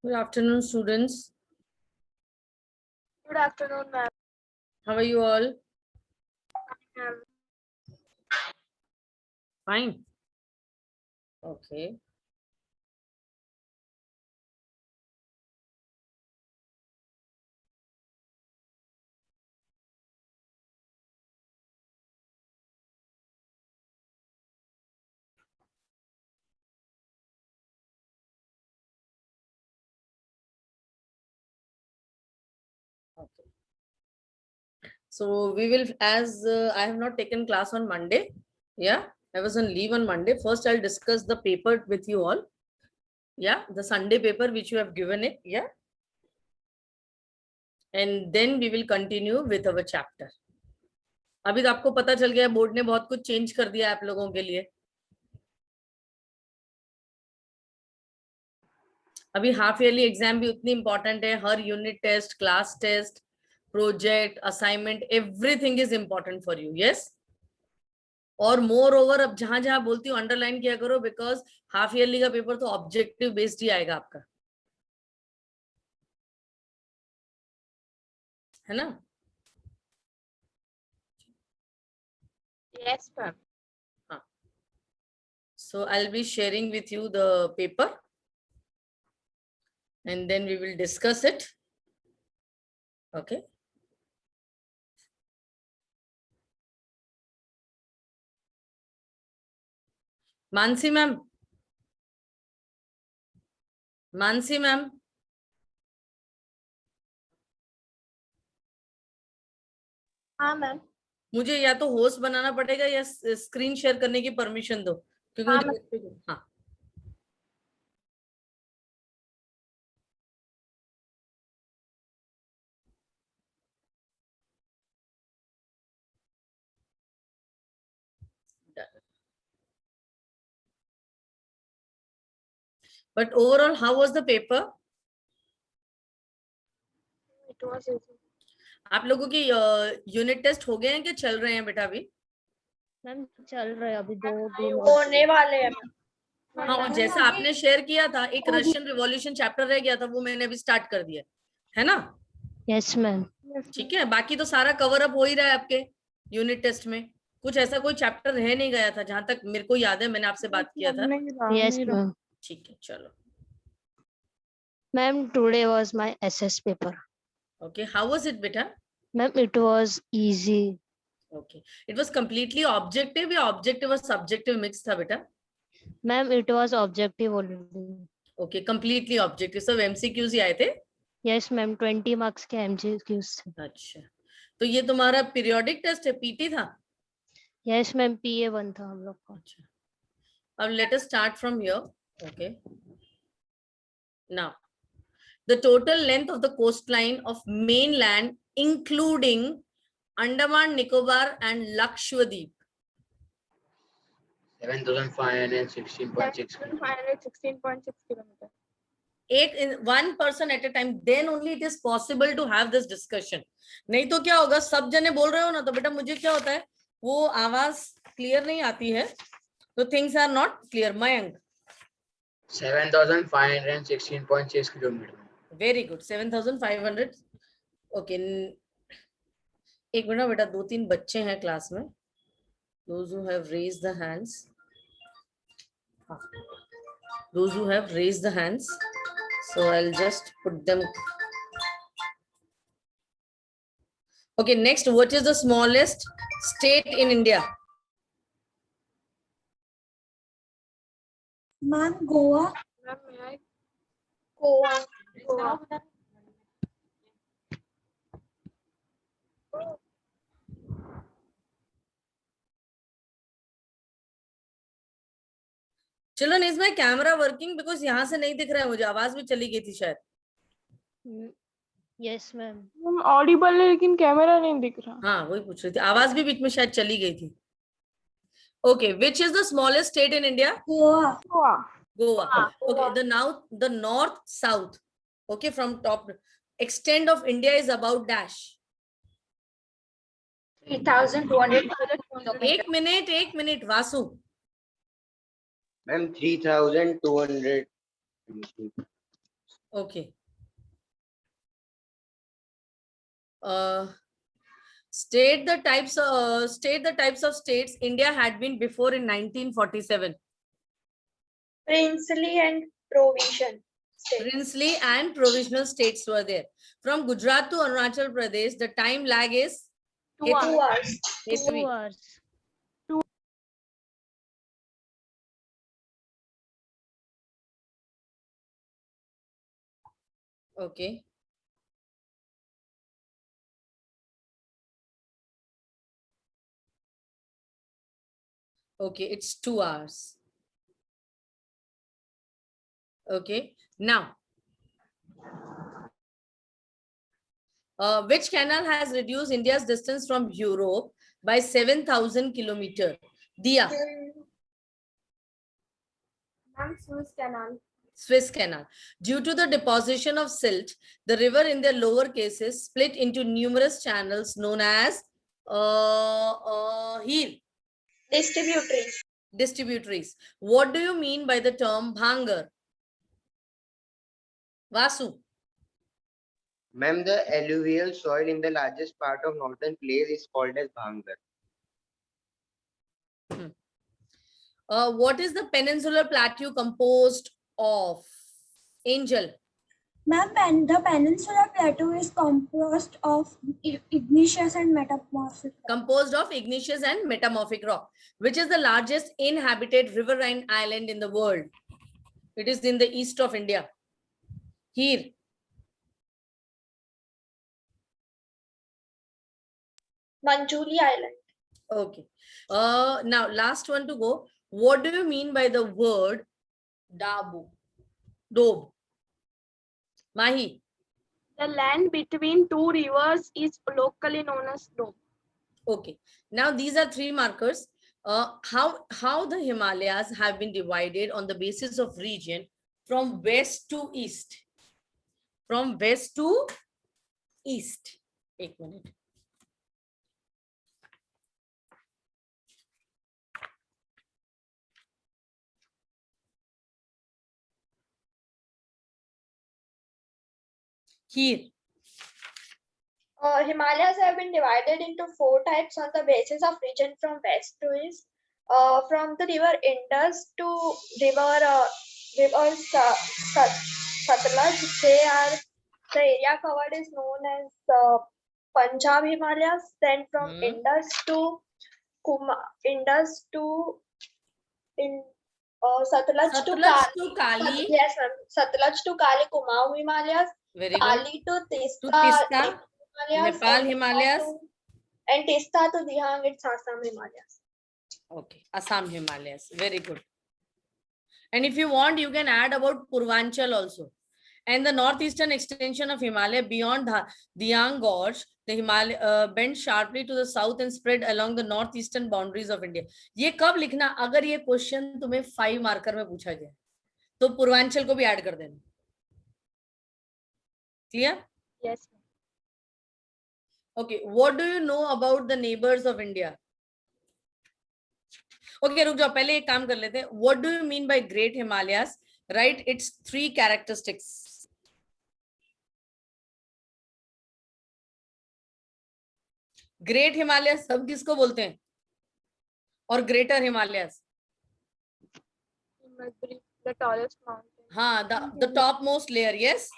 Good afternoon, students. Good afternoon, ma'am. How are you all? Fine. Okay. Okay. So we will, as I have not taken class on Monday. Yeah, I was on leave on Monday. First, I'll discuss the paper with you all. Yeah, the Sunday paper which you have given it. Yeah. And then we will continue with our chapter. अभी तो आपको पता चल गया board ने बहुत कुछ change कर दिया आप लोगों के लिए. अभी हाफ ईयरली एग्जाम भी उतनी इंपॉर्टेंट है. हर unit test, class test, project, assignment, everything is important for you. Yes. और मोर ओवर अब जहां जहां बोलती हूँ अंडरलाइन किया करो, बिकॉज हाफ ईयरली का पेपर तो ऑब्जेक्टिव बेस्ड ही आएगा आपका, है ना. Yes, ma'am. हाँ. So I'll be sharing with you the paper and then we will discuss it. Okay. Mansi ma'am, Mansi ma'am, हाँ मैम. मुझे या तो होस्ट बनाना पड़ेगा या स्क्रीन शेयर करने की परमिशन दो, क्योंकि हाँ, मुझे. हाँ. But overall, how was the paper? It was easy. आप लोगों की यूनिट टेस्ट हो गए हैं कि चल रहे हैं बेटा अभी? मैम चल रहे हैं अभी दो होने वाले हैं मैम. हाँ, और जैसा आपने शेयर किया था, एक रशियन रिवॉल्यूशन चैप्टर रह गया था, वो मैंने अभी स्टार्ट कर दिया है ना? Yes ma'am. ठीक है, बाकी तो सारा कवर अप हो ही रहा है आपके यूनिट टेस्ट में. कुछ ऐसा कोई चैप्टर रह नहीं गया था, जहां तक मेरे को याद है, मैंने आपसे बात किया था. Yes ma'am. ठीक है, चलो. Ma'am today was my SS paper. Okay, how was it बेटा? Ma'am it was easy. Okay, it was completely objective या ऑब्जेक्टिव और सब्जेक्टिव मिक्स था बेटा? Ma'am it was objective only. Okay, completely objective. सब MCQs ही आए थे? Yes ma'am 20 marks के एमसीक्यूज. अच्छा, तो ये तुम्हारा पीरियोडिक टेस्ट है, पीटी था? यस मैम PA1 था हम लोग का. अच्छा, अब let us start from here. Okay, now the total length of the coastline of mainland including Andaman Nicobar and Lakshadweep. 7,516.6 7,516.6 kilometers. One person at a time, then only it is possible to have this discussion. नहीं तो क्या होगा, सब जने बोल रहे हो ना, तो बेटा मुझे क्या होता है, वो आवाज क्लियर नहीं आती है, तो things are not clear. Mayank, 7,516.6 kilometers. very good. 7,500. Okay, एक मिनट बेटा, 2-3 बच्चे हैं क्लास में. Those who have raised the hands. Those who have raised the hands. So I'll just put them. Okay, next, what is the smallest state in India? Ma'am, Goa. Ma'am, may I? Goa. Children, is my camera working? Because यहाँ से नहीं दिख रहा है मुझे, आवाज भी चली गई थी शायद. Yes ma'am. मैम ऑडिबल है लेकिन कैमरा नहीं दिख रहा. हाँ, वही पूछ रही थी, आवाज भी बीच में शायद चली गई थी. Okay, which is the smallest state in India? Goa. Goa. Okay, the north south. Okay, from top extent of India is about dash. 3,200. एक minute Vasu. Ma'am, 3,200. Okay. State the types of states India had been before in 1947. Princely and provision. Princely and provisional states were there. From Gujarat to Arunachal Pradesh, the time lag is 2 hours. 2 hours. Okay. Okay, it's 2 hours. Okay, now, which canal has reduced India's distance from Europe by 7,000 kilometers? Diya. Ma'am, Suez Canal. Suez Canal. Due to the deposition of silt, the river in their lower cases split into numerous channels known as distributaries. What do you mean by the term bhangar? Vasu. Ma'am, the alluvial soil in the largest part of northern plains is called as bhangar. What is the peninsular plateau composed of? Angel. Ma'am, the peninsular plateau is composed of igneous and metamorphic. Rock. Which is the largest inhabited riverine island in the world? It is in the east of India. Here. Manjuli Island. Okay. Now last one to go. What do you mean by the word Doab? Mahi. The land between two rivers is locally known as Doab. Okay. Now these are 3 markers. How the Himalayas have been divided on the basis of region From west to east. From west to east. एक minute. Here. Himalayas have been divided into 4 types on the basis of region from west to east. From the river Indus to river Satluj, the area covered is known as Punjab Himalayas. Then from Indus to Satluj to Satluj to Kali. Yes, ma'am. Satluj to Kali, Kumaon Himalayas. Very good. Kali to To Tista, Tista, Himalayas, Nepal and Himalayas. And Tista to Dihang, it's Assam Himalayas. Okay, Assam Himalayas. Very good. And if you want, you can add about Purvanchal also. And the northeastern extension of Himalaya beyond Dihang Gorge, the Himalaya bends sharply to the south and spread along the northeastern boundaries of India. ये कब लिखना? अगर ये question तुम्हें 5 marker में पूछा गया तो पूर्वांचल को भी ऐड कर देना. Clear? Yes. Okay, what do you know about the neighbors of India? Okay, रुक जाओ, पहले एक काम कर लेते हैं. What do you mean by Great Himalayas? Right, it's 3 characteristics. Great Himalayas सब किसको बोलते हैं? और Greater Himalayas? The tallest mountain. हाँ, the topmost layer. Yes.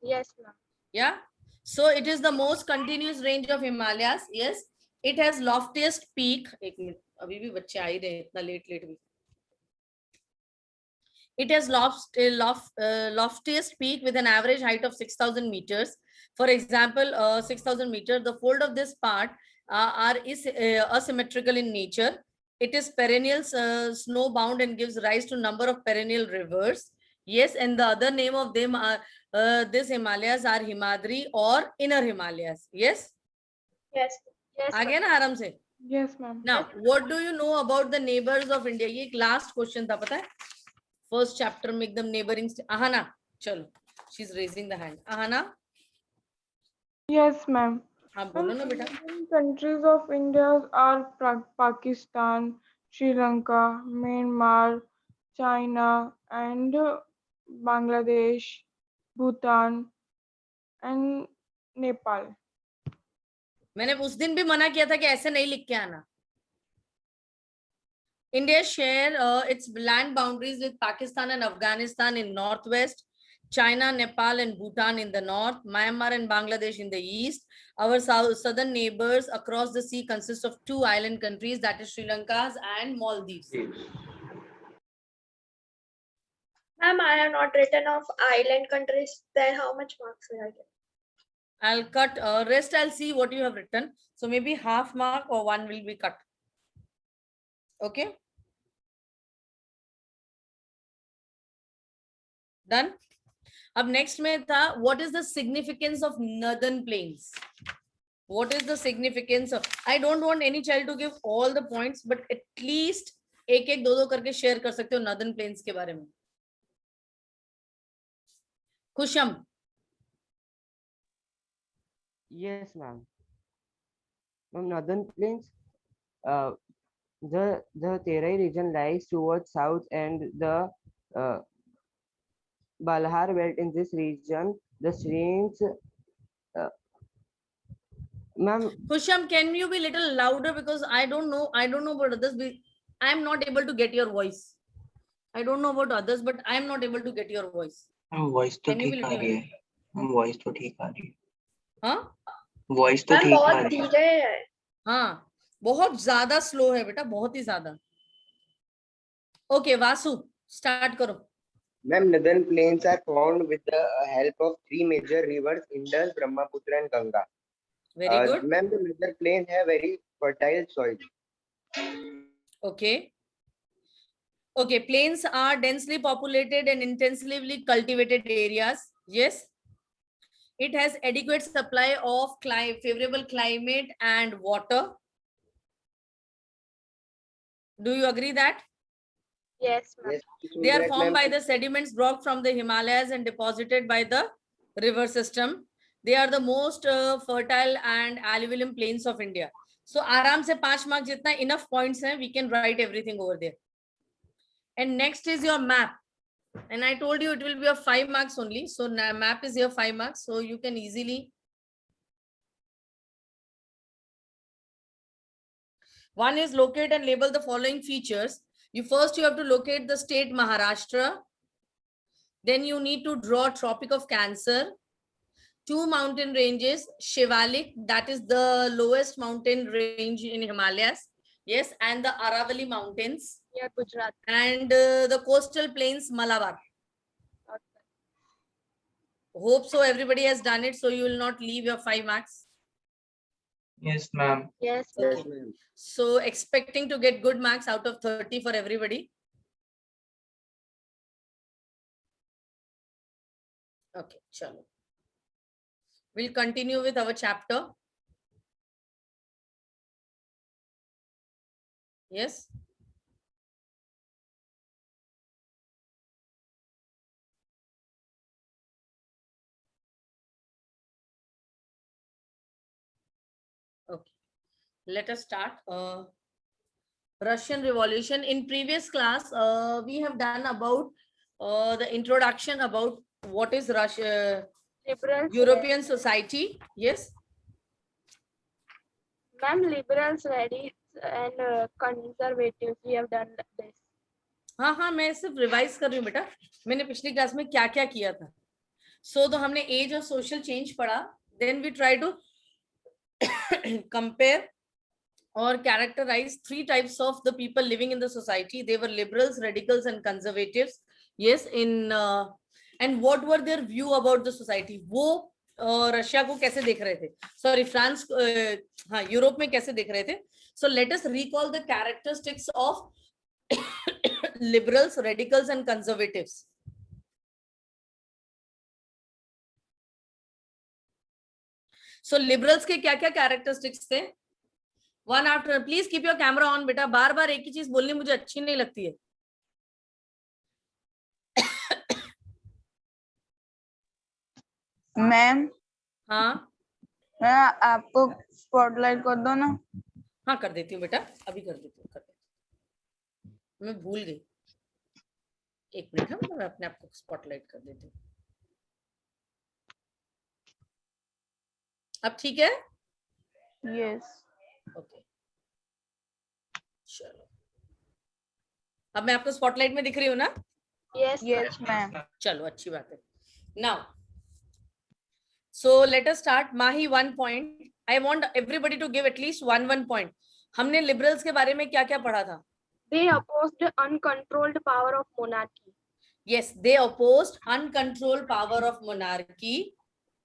Yes, ma'am. Yeah. So it is the most continuous range of Himalayas. Yes. It has loftiest peak. एक minute, अभी भी बच्चे आ ही रहे हैं इतना लेट भी. It has loftiest peak with an average height of 6,000 meters. For example, 6,000 meters. The fold of this part is asymmetrical in nature. It is perennial snow-bound and gives rise to number of perennial rivers. Yes, and the other name of them are these Himalayas are Himadri or Inner Himalayas. Yes. Yes. Yes. आ गया ना आराम से? Yes, ma'am. Now, what do you know about the neighbors of India? ये एक last question था, पता है? First chapter में एकदम neighboring. Ahana, चलो. She's raising the hand. Ahana. Yes, ma'am. हाँ बोलो ना बेटा. Countries of India are Pakistan, Sri Lanka, Myanmar, China, and Bangladesh, Bhutan, and Nepal. मैंने उस दिन भी मना किया था कि ऐसे नहीं लिख के आना. India share its land boundaries with Pakistan and Afghanistan in northwest, China, Nepal, and Bhutan in the north, Myanmar and Bangladesh in the east. Our southern neighbors across the sea consist of 2 island countries, that is Sri Lanka and Maldives. Ma'am, I have not written of island countries. Then how much marks will I get? I'll cut rest. I'll see what you have written. So maybe half mark or 1 will be cut. Okay. Done. Up next में था, what is the significance of northern plains? What is the significance of? I don't want any child to give all the points, but at least एक दो करके share कर सकते हो northern plains के बारे में. खुशम. Yes, ma'am. Ma'am, northern plains. The Terai region lies towards south, and the Balhar belt in this region. The streams. Ma'am. Kusham, can you be little louder, because I don't know about others. I am not able to get your voice. I don't know about others, but I am not able to get your voice. Voice तो Can you be ठीक आ little रही है. Voice तो ठीक आ रही है. हाँ voice तो मैम ठीक आ बहुत रही है. धीरे है. हाँ बहुत ज्यादा स्लो है बेटा, बहुत ही ज्यादा. ओके वासु, स्टार्ट करो. Ma'am, northern plains are formed with the help of 3 major rivers, Indus, Brahmaputra, and Ganga. Very good. Ma'am, the northern plains have very fertile soil. Okay. Okay, plains are densely populated and intensively cultivated areas. Yes. It has adequate supply of favorable climate and water. Do you agree that? Yes, ma'am. Yes, They are Sundrat formed ma'am. by the sediments brought from the Himalayas and deposited by the river system. They are the most fertile and alluvial plains of India. So आराम से 5 marks जितना enough points हैं, we can write everything over there. And next is your map. And I told you it will be of 5 marks only. So map is your 5 marks. So you can easily. One is locate and label the following features. You have to locate the state Maharashtra. Then you need to draw Tropic of Cancer. 2 mountain ranges, Shivalik, that is the lowest mountain range in Himalayas. Yes, and the Aravalli Mountains. Yeah, Gujarat. And the coastal plains, Malabar. Hope so everybody has done it, so you will not leave your 5 marks. Yes, ma'am. Yes, Okay. Yes, ma'am. So expecting to get good marks out of 30 for everybody. Okay, chalo. We'll continue with our chapter. Yes. Okay. Let us start. Russian Revolution. In previous class, we have done about the introduction about what is Russia, liberals. European society. Yes. Ma'am, liberals, ready, and conservatives. We have done this. हाँ हाँ मैं सिर्फ revise कर रही हूँ बेटा, मैंने पिछली क्लास में क्या क्या किया था. सो तो हमने एज और सोशल चेंज पढ़ा, then we try to compare or characterize 3 types of the people living in the society. They were liberals, radicals and conservatives. Yes, in and what were their view about the society. वो Russia को कैसे देख रहे थे, sorry France, हाँ Europe में कैसे देख रहे थे. So let us recall the characteristics of liberals, radicals and conservatives. So liberals के क्या क्या characteristics थे. One after, please keep your camera on बेटा, बार बार एक ही चीज बोलनी मुझे अच्छी नहीं लगती है. मैम, हाँ मैं आपको स्पॉटलाइट कर दो ना. हाँ कर देती हूँ बेटा, अभी कर देती हूँ, मैं भूल गई. एक मिनट, मैं अपने आप को स्पॉटलाइट कर देती हूँ. अब ठीक है. यस. ओके चलो, अब मैं आपको स्पॉटलाइट में दिख रही हूँ ना. Yes, yes ma'am. चलो अच्छी बात है. Now so let us start. Mahi, 1 point. I want everybody to give at least one point. हमने liberals के बारे में क्या क्या पढ़ा था. they opposed uncontrolled power of monarchy. Yes, they opposed uncontrolled power of monarchy.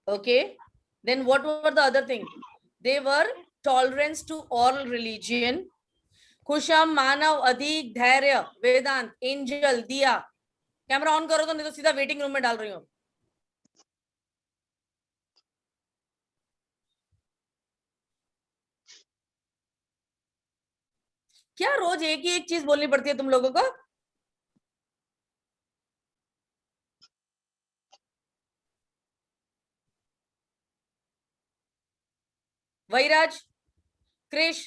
Okay. Then what were the other thing? They were tolerance to all religion. खुशम, मानव, अधिक, धैर्य, वेदांत, एंजल, दिया. कैमरा ऑन करो तो नहीं तो सीधा वेटिंग रूम में डाल रही हूँ. क्या रोज एक ही एक चीज बोलनी पड़ती है तुम लोगों को. वैराज, क्रिश,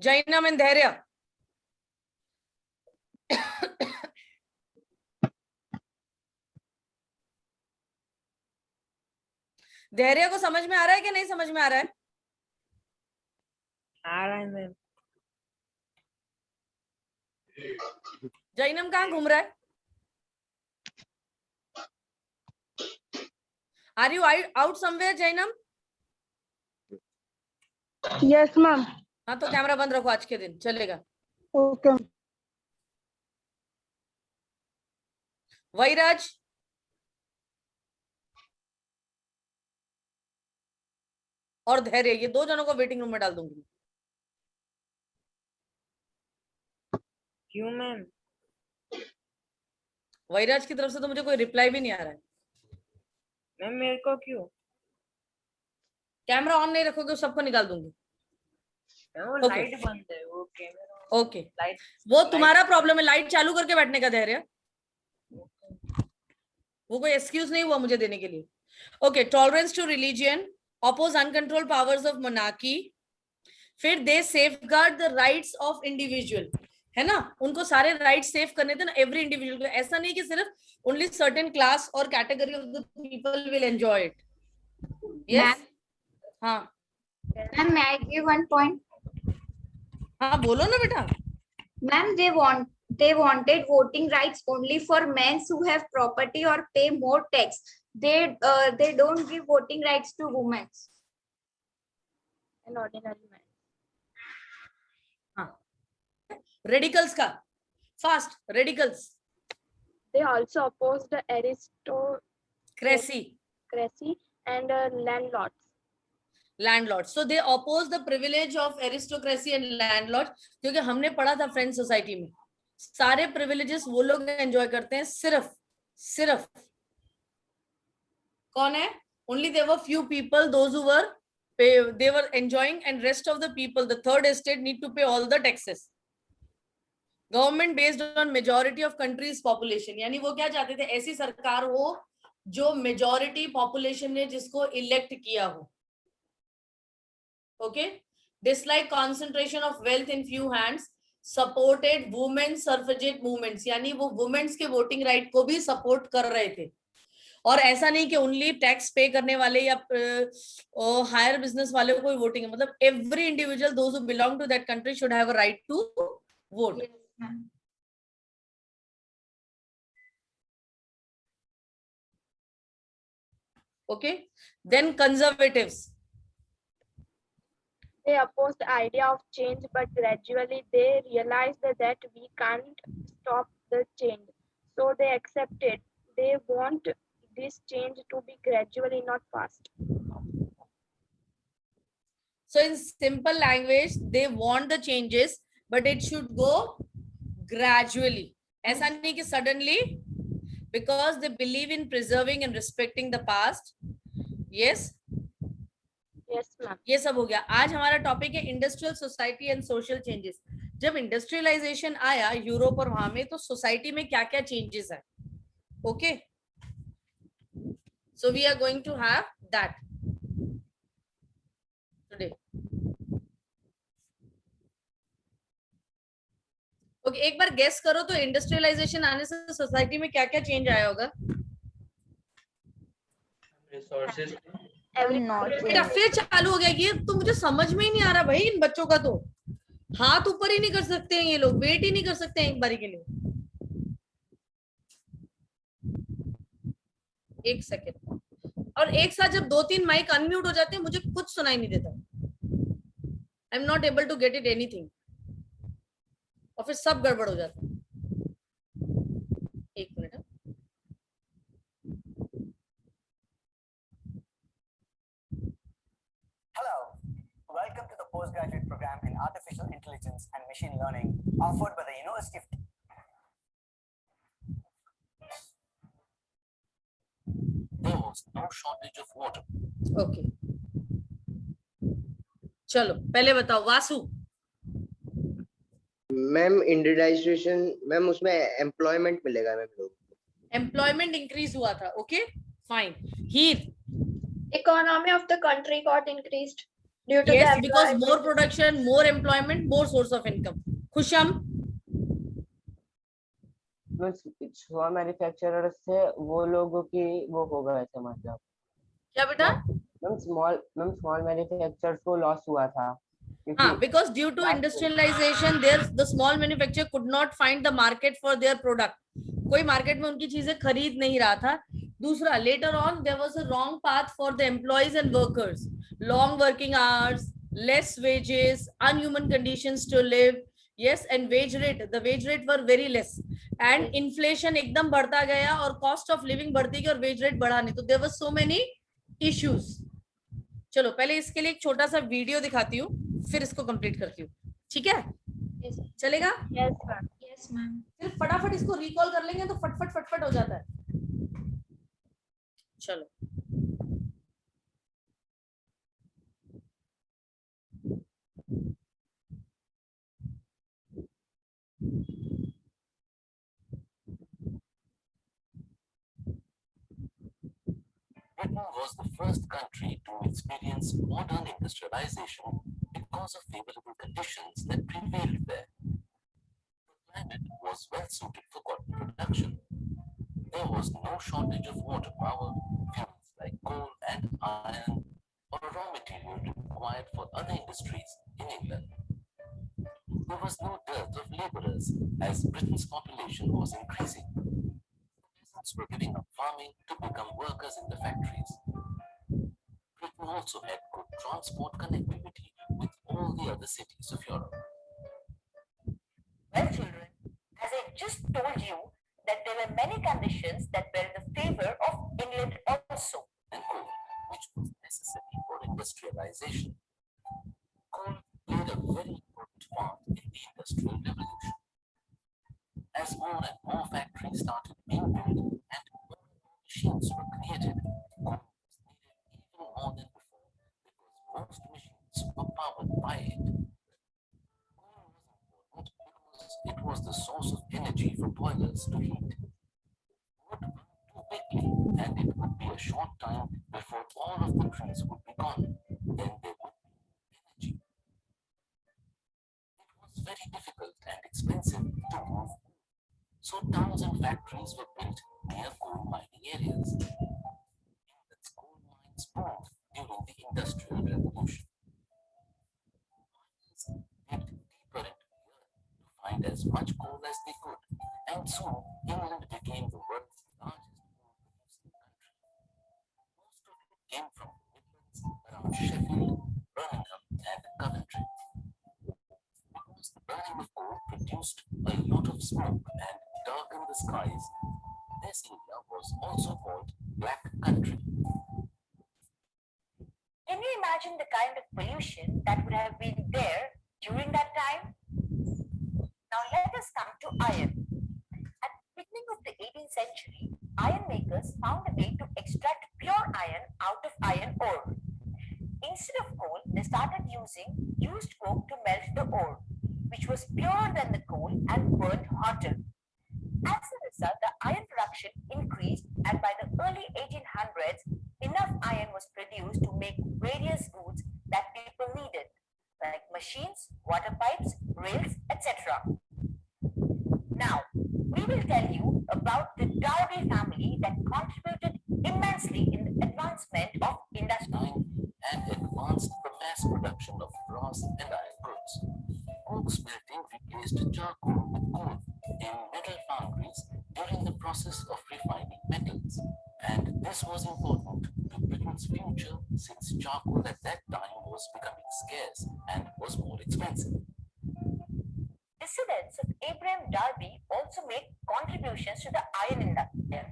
जैनम एंड धैर्य. धैर्य को समझ में आ रहा है कि नहीं समझ में आ रहा है. आ रहा है मैम. जैनम कहाँ घूम रहा है. Are you out somewhere Jainam. Yes ma'am. हाँ तो कैमरा बंद रखो आज के दिन, चलेगा. ओके. वैराज, और धैर्य, ये 2 जनों को वेटिंग रूम में डाल दूंगी. क्यों मैम? वैराज की तरफ से तो मुझे कोई रिप्लाई भी नहीं आ रहा है. मैम मेरे को क्यों? कैमरा ऑन नहीं रखोगे सबको निकाल दूंगी. वो Okay. लाइट बंद है, वो कैमरा. ओके वो तुम्हारा प्रॉब्लम है, लाइट चालू करके बैठने का धैर्य, वो कोई एक्सक्यूज नहीं हुआ मुझे देने के लिए। Okay, tolerance to religion, oppose uncontrolled powers of monarchy, फिर they safeguard the rights of individual, है ना, उनको सारे राइट्स सेव करने थे ना एवरी इंडिविजुअल को, ऐसा नहीं कि सिर्फ ओनली सर्टेन क्लास और category of the people will enjoy it. Yes, हाँ Ma'am, may I give one point? हाँ बोलो ना बेटा। Ma'am, they wanted voting rights only for men who have property or pay more tax. They don't give voting rights to women and ordinary men. हाँ radicals का fast, radicals They also opposed the क्रेसी aristocracy and landlords. Landlord, so they oppose the privilege of aristocracy and landlord, क्योंकि हमने पढ़ा था French society में सारे privileges वो लोग एंजॉय करते हैं, सिर्फ कौन है, only there were few people those who were they were enjoying, and rest of the people, the third estate, need to pay all the taxes. Government based on majority of country's population, यानी वो क्या चाहते थे, ऐसी सरकार हो जो majority population ने जिसको इलेक्ट किया हो। Okay, dislike concentration of wealth in few hands, supported women suffragette movements, यानी वो वुमेन्स के वोटिंग राइट को भी सपोर्ट कर रहे थे, और ऐसा नहीं कि ओनली टैक्स पे करने वाले या हायर बिजनेस वाले को वोटिंग है, मतलब every individual those who belong to that country should have a right to vote. Okay, then conservatives, They opposed the idea of change, but gradually they realized that we can't stop the change. So they accepted. They want this change to be gradually, not fast. so in simple language they want the changes but it should go gradually, ऐसा नहीं कि suddenly, because they believe in preserving and respecting the past. Yes, Yes, ma'am. ये सब हो गया। आज हमारा topic है industrial society and social changes. जब इंडस्ट्रियलाइजेशन आया यूरोप और वहां में, तो सोसाइटी में क्या क्या चेंजेस है। Okay, so we are going to have that today. Okay, एक बार गेस करो तो इंडस्ट्रियलाइजेशन आने से सोसाइटी में क्या क्या चेंज आया होगा। Resources. बेटा फिर चालू हो गया ये, तो मुझे समझ में ही नहीं आ रहा भाई, इन बच्चों का तो हाथ ऊपर ही नहीं कर सकते हैं ये लोग, वेट ही नहीं कर सकते हैं एक बारी के लिए। एक सेकेंड, और एक साथ जब 2-3 माइक अनम्यूट हो जाते हैं मुझे कुछ सुनाई नहीं देता, I am not able to get it anything, और फिर सब गड़बड़ हो जाता है। एक minute, Welcome to the postgraduate program in Artificial Intelligence and Machine Learning offered by the University of... There's no shortage of water. Okay चलो पहले बताओ वासु। मैम इंडिविजुअलाइजेशन, मैम उसमें एम्प्लॉयमेंट मिलेगा मैम लोगों को, एम्प्लॉयमेंट इंक्रीज हुआ था। Okay fine. Heer, Economy of the country got increased due to yes, the because employment. more production, more employment, more source of income. खुशम, स्मॉल मैन्युफैक्चरर्स थे वो लोगों की वो हो गए थे, मतलब क्या बेटा? मैम स्मॉल मैन्युफैक्चरर्स को लॉस हुआ था हाँ, because due to industrialization, the small manufacturer could not find the market for their product. कोई मार्केट में उनकी चीजें खरीद नहीं रहा था। दूसरा, later on there was a wrong path for the employees and workers. Long working hours, less wages, unhuman conditions to live. Yes, and the wage rate were very less. And inflation एकदम बढ़ता गया और cost of living बढ़ती गई और wage rate बढ़ा नहीं, तो there were so many issues. चलो पहले इसके लिए एक छोटा सा वीडियो दिखाती हूँ, फिर इसको कंप्लीट करती हूँ, ठीक है? चलेगा? Yes, ma'am. Yes, ma'am. फिर फटाफट इसको रिकॉल कर लेंगे तो फटफट हो जाता है। चलो Britain was the first country to experience modern industrialization because of favorable conditions that prevailed there. The climate was well suited for cotton production. There was no shortage of water power, fuels like coal and iron, or raw material required for other industries in England. There was no dearth of laborers as Britain's population was increasing. Peasants were giving up farming to become workers in the factories. Britain also had good transport connectivity with all the other cities of Europe. Well, children, as I just told you that there were many conditions that were in the favor of England also. And coal, which was necessary for industrialization. Coal played a very important part in the Industrial Revolution. As more and more factories started being built and more and more machines were created, coal was needed even more than before because most machines were powered by it. Coal was important because it was the source of energy for boilers to heat. Wood burned too quickly, and it would be a short time before all of the trees would be gone. Then there would be energy. It was very difficult and expensive to move. So towns and factories were built near coal mining areas. England's coal mines boomed during the Industrial Revolution. Miners digged deeper into the earth to find as much coal as they could, and soon England became the world's largest coal-producing country. Most of it came from the Midlands around Sheffield, Birmingham, and Coventry. Because the burning of coal produced a lot of smoke and darkened the skies, this area was also called Black Country. Can you imagine the kind of pollution that would have been there during that time? Now let us come to iron. At the beginning of the 18th century, iron makers found a way to extract pure iron out of iron ore. Instead of coal, they started using used coke to melt the ore, which was purer than the coal and burned hotter. As a result, the iron production increased, and by the early 1800s, enough iron was produced to make various goods that people needed, like machines, water pipes, rails, etc. Now, we will tell you about the Derby family that contributed immensely in the advancement of industry And advanced the mass production of brass and iron goods. Coke smelting replaced charcoal with coal in metal foundries during the process of refining metals. And this was important to Britain's future since charcoal at that time was becoming scarce and was more expensive. Descendants of Abraham Darby also made contributions to the iron industry.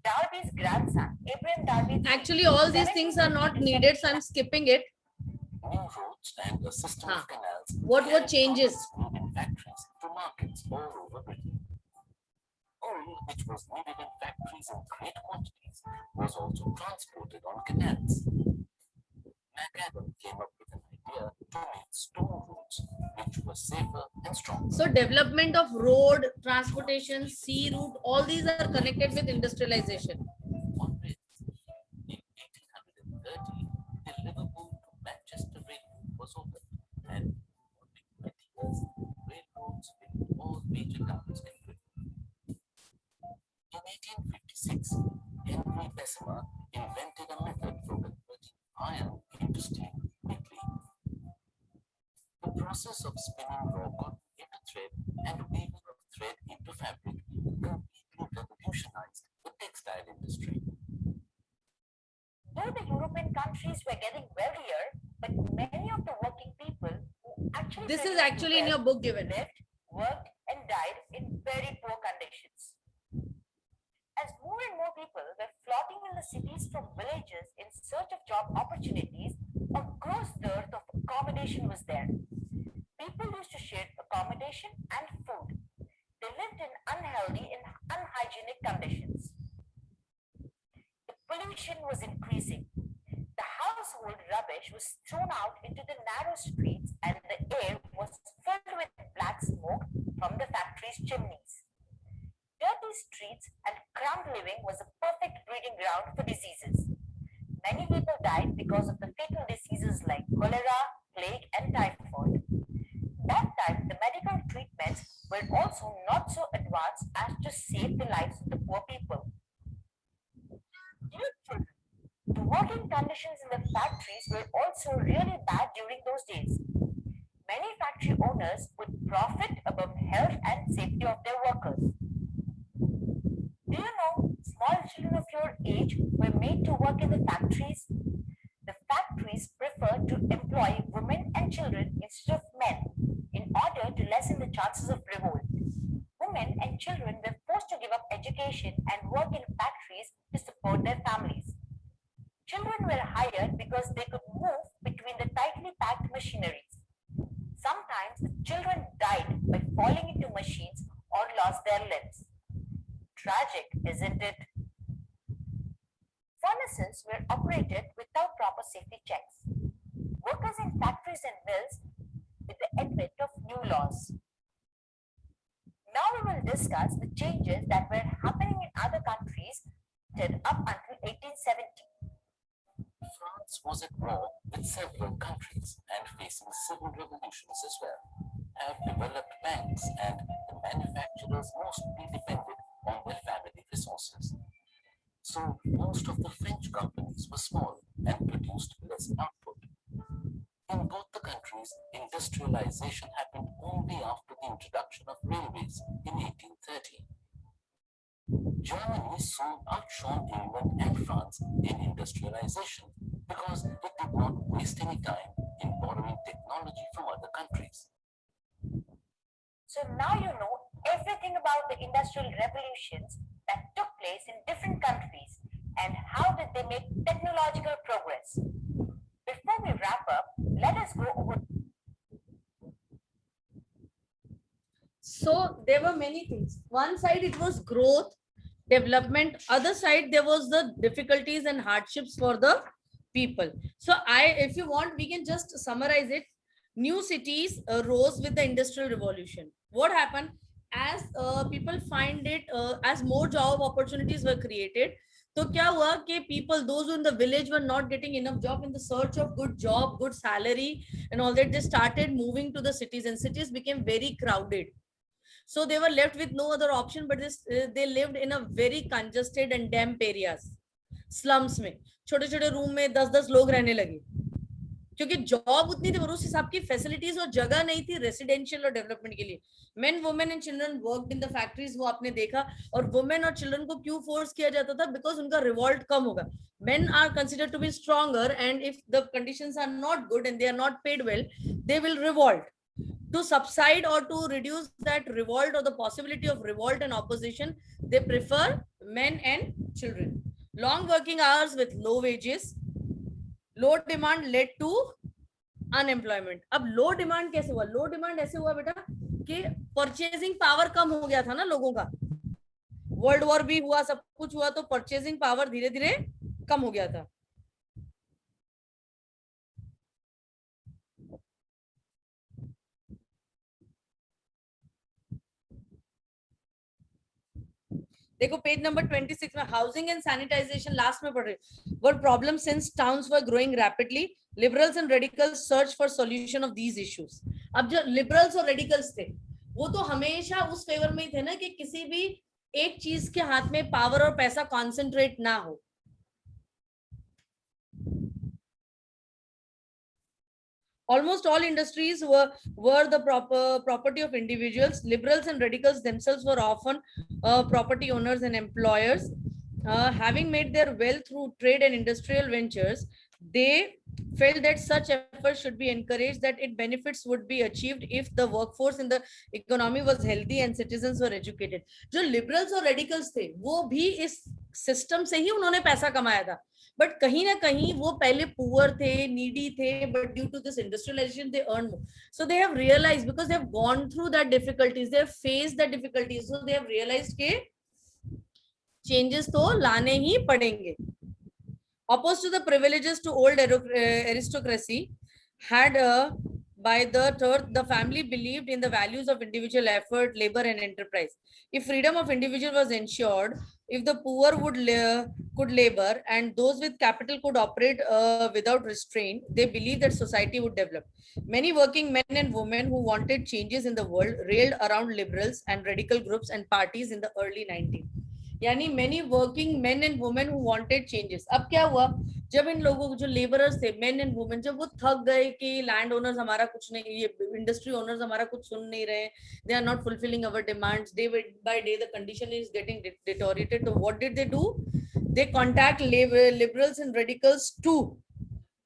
Darby's grandson, Abraham Darby. Actually, all these things are not needed, so I'm skipping it. New roads and a system of canals. What were changes? In factories to markets all over Britain. Oil, which was needed in factories in great quantities, was also transported on canals. MacAdam came up with an idea to make stone roads, which were safer and stronger. So development of road, transportation, sea route, all these are connected with industrialization. On rails. In 1830, the Liverpool to Manchester Railroad was opened, and for 20 years, railroads linked all major towns in Britain. In 1856, Henry Bessemer invented a method for converting iron into steel quickly. The process of spinning raw cotton into thread and weaving of thread into fabric completely revolutionized the textile industry. Though the European countries were getting wealthier, but many of the working people who actually This is produced actually in wealth your book given. lived, worked, and died in very poor conditions. As more and more people were flocking in the cities from villages in search of job opportunities, a gross dearth of accommodation was there. People used to share accommodation and food. They lived in unhealthy and unhygienic conditions. The pollution was increasing. The household rubbish was thrown out into the narrow streets, and the air was filled with black smoke from the factory's chimneys. Dirty streets and cramped living was a perfect breeding ground for diseases. Many people died because of the fatal diseases like cholera, plague, and typhoid. That time, the medical treatments were also not so advanced as to save the lives of the poor people. Dear children, the working conditions in the factories were also really bad during those days. Many factory owners would profit above health and safety of their workers. Do you know, small children of your age were made to work in the factories? The factories preferred to employ women and children instead of men in order to lessen the chances of revolt. Women and children were forced to give up education and work in factories to support their families. Children were hired because they could move between the tightly packed machineries. Sometimes the children died by falling into machines or lost their limbs. Tragic, isn't it? Furnaces were operated without proper safety checks. Workers in factories and mills with the advent of new laws. Now we will discuss the changes that were happening in other countries up until 1870. France was at war with several countries and facing civil revolutions as well. Have developed banks and the manufacturers mostly depended on their family resources. So most of the French companies were small and produced less output. In both the countries, industrialization happened only after the introduction of railways in 1830. Germany soon outshone England and France in industrialization because it did not waste any time in borrowing technology from other countries. So now you know everything about the industrial revolutions that took place in different countries and how did they make technological progress. Before we wrap up, let us go over. So there were many things. One side it was growth, development. Other side there was the difficulties and hardships for the people. So if you want, we can just summarize it. New cities rose with the industrial revolution. What happened? As people find it, as more job opportunities were created, तो क्या हुआ कि people, those who in the village were not getting enough job, in the search of good job, good salary and all that, they started moving to the cities and cities became very crowded. So they were left with no other option but this, they lived in a very congested and damp areas. Slums में छोटे छोटे room में 10-10 लोग रहने लगे क्योंकि job उतनी थी और उस हिसाब की फैसिलिटीज और जगह नहीं थी रेसिडेंशियल और डेवलपमेंट के लिए. Main women and children worked in the factories, वो आपने देखा. और वुमेन और चिल्ड्रन को क्यों फोर्स किया जाता था? बिकॉज उनका रिवॉल्ट कम होगा. Men are considered to be stronger and if the conditions are not good and they are not paid well, they will revolt. To subside or to reduce that revolt or the possibility of revolt and opposition, they prefer men and children. Long working hours with low wages, low demand led to unemployment. अब low demand कैसे हुआ? Low demand ऐसे हुआ बेटा कि purchasing power कम हो गया था ना लोगों का. वर्ल्ड वॉर भी हुआ, सब कुछ हुआ, तो परचेजिंग पावर धीरे धीरे कम हो गया था. देखो पेज नंबर 26 में हाउसिंग एंड सैनिटाइजेशन लास्ट में पढ़ रहे were problem since towns were growing rapidly. Liberals and radicals search for solution of these issues. अब जो लिबरल्स और रेडिकल्स थे वो तो हमेशा उस फेवर में ही थे ना कि किसी भी एक चीज के हाथ में पावर और पैसा कॉन्सेंट्रेट ना हो. Almost all industries were the property of individuals. Liberals and radicals themselves were often property owners and employers. Having made their wealth through trade and industrial ventures, they felt that such efforts should be encouraged, that its benefits would be achieved if the workforce in the economy was healthy and citizens were educated. जो liberals और radicals थे वो भी इस system से ही उन्होंने पैसा कमाया था. But कहीं ना कहीं वो पहले poor थे, needy थे, but due to this industrialization they earn more. So they have realized, because they have gone through that difficulties, they have faced that difficulties, so they have realized के changes तो लाने ही पड़ेंगे. Opposed to the privileges to old aristocracy, had By the third, the family believed in the values of individual effort, labor, and enterprise. If freedom of individual was ensured, if the poor could labor and those with capital could operate without restraint, they believed that society would develop. Many working men and women who wanted changes in the world railed around liberals and radical groups and parties in the early 90s. यानी many working men and women who wanted changes. अब क्या हुआ, जब इन लोगों को जो labourers थे, main and women, जब वो थक गए कि लैंड ओनर्स हमारा कुछ नहीं, ये इंडस्ट्री ओनर्स हमारा कुछ सुन नहीं रहे, they are not fulfilling our demands, day by day the condition is getting deteriorated, तो what did they do, they contact liberals and radicals to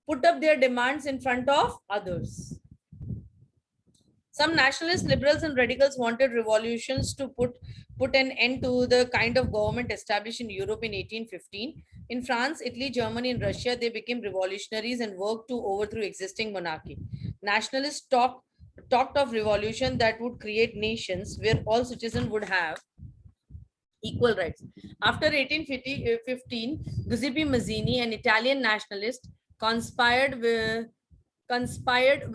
put up their demands in front of others. Some nationalist liberals and radicals wanted revolutions to put an end to the kind of government established in Europe in 1815. In France, Italy, Germany, and Russia, they became revolutionaries and worked to overthrow existing monarchy. Nationalists talked of revolution that would create nations where all citizens would have equal rights. After 1815, Giuseppe Mazzini, an Italian nationalist, conspired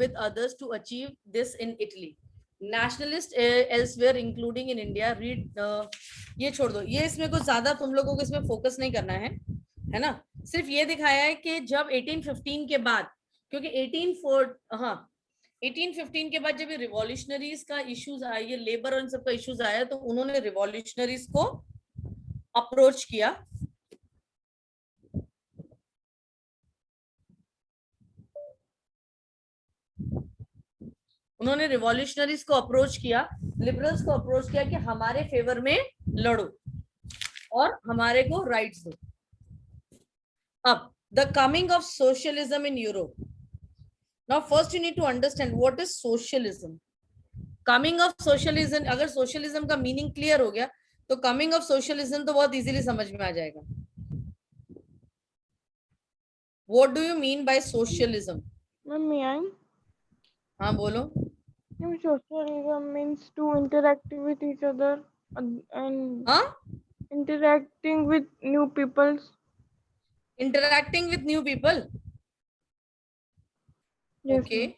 with others to achieve this in Italy. Nationalists elsewhere, including in India, read ये छोड़ दो, ये इसमें कुछ ज्यादा तुम लोगों को इसमें फोकस नहीं करना है ना. सिर्फ ये दिखाया है कि जब 1815 के बाद, क्योंकि 1815 के बाद जब ये रिवॉल्यूशनरीज का इश्यूज आया, ये लेबर और इन सब का इश्यूज आया, तो उन्होंने रिवॉल्यूशनरीज को अप्रोच किया. उन्होंने रिवॉल्यूशनरीज को अप्रोच किया, लिबरल्स को अप्रोच किया कि हमारे फेवर में लड़ो और हमारे को राइट्स दो. अब the coming of socialism in Europe. Now first you need to understand what is socialism. Coming of socialism, अगर सोशलिज्म का मीनिंग क्लियर हो गया तो कमिंग ऑफ सोशलिज्म तो बहुत इजीली समझ में आ जाएगा. What do you mean by socialism? हाँ बोलो. Socialism means to interacting with each other and interacting with new people. Interacting with new people. Yes, Okay.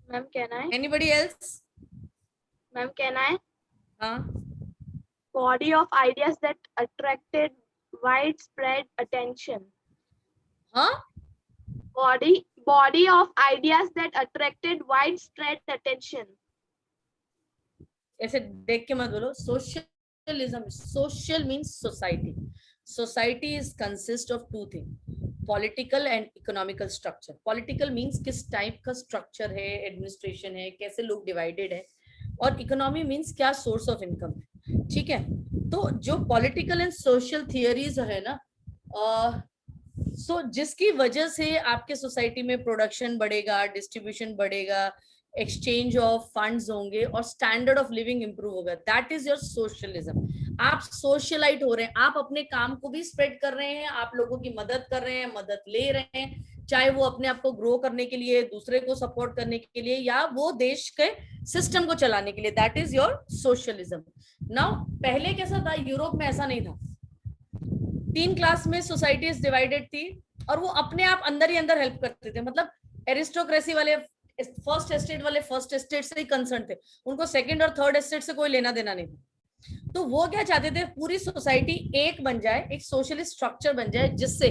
Ma'am, can I? Anybody else? Ma'am, can I? हाँ. Body of ideas that attracted widespread attention. हाँ. Body of ideas that attracted widespread attention. ऐसे देख के मत बोलो. Socialism. Social means society. Society is consist of two things: political and economical structure. Political means किस type का structure है, administration है, कैसे लोग divided है, और economy means क्या source of income है. ठीक है. तो जो political and social theories है ना, जिसकी वजह से आपके सोसाइटी में प्रोडक्शन बढ़ेगा, डिस्ट्रीब्यूशन बढ़ेगा, एक्सचेंज ऑफ फंड्स होंगे और स्टैंडर्ड ऑफ लिविंग इंप्रूव होगा, दैट इज योर सोशलिज्म. आप सोशलाइट हो रहे हैं, आप अपने काम को भी स्प्रेड कर रहे हैं, आप लोगों की मदद कर रहे हैं, मदद ले रहे हैं, चाहे वो अपने आप को ग्रो करने के लिए, दूसरे को सपोर्ट करने के लिए, या वो देश के सिस्टम को चलाने के लिए. That is your socialism. Now पहले कैसा था, यूरोप में ऐसा नहीं था. 3 क्लास में सोसाइटीज डिवाइडेड थी और वो अपने आप अंदर ही अंदर हेल्प करते थे. मतलब एरिस्टोक्रेसी वाले, फर्स्ट एस्टेट वाले फर्स्ट एस्टेट से ही कंसर्न थे, उनको सेकंड और थर्ड एस्टेट से कोई लेना देना नहीं था. तो वो क्या चाहते थे, पूरी सोसाइटी एक बन जाए, एक सोशलिस्ट स्ट्रक्चर बन जाए, जिससे